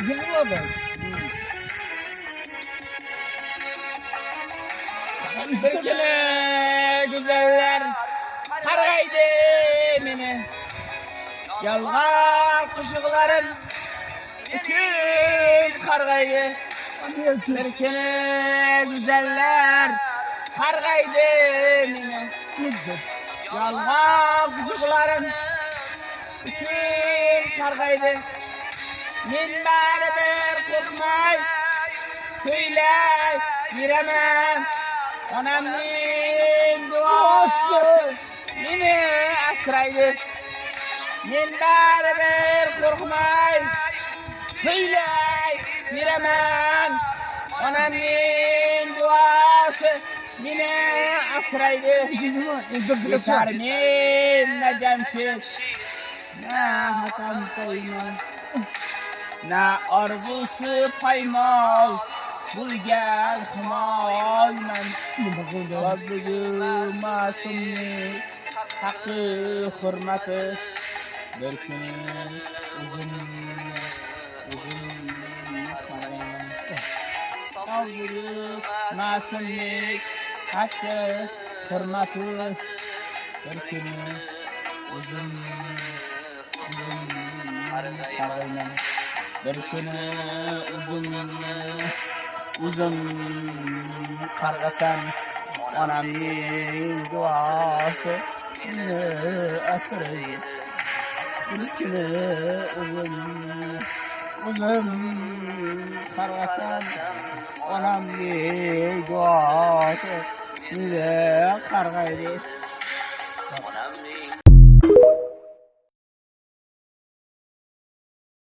Yıkılmadı. Bir kere güzeller kargaydı beni. Yalgan kuşukların üçün kargaydı. Bir kere güzeller kargaydı beni. Yalgan kuşukların üçün kargaydı. Men baribir qo'rqmay kuylay yuraman. Onamning duosi meni asraydi. Men baribir qo'rqmay kuylay yuraman. Onamning duosi meni asraydi. Yetar men najamshid na hatam qo'yman. Na arzusu paymol bulgan himolman. Sabrigi masumni haqqi hurmati bir kun uzun qarayman. Sabrigi masumni haqqi hurmati bir kun uzun qarayman. Bir kuni uzun qarg'asam onamning duosi meni asraydi. Bir kuni uzun qarg'asam onamning duosi meni qarg'aydi.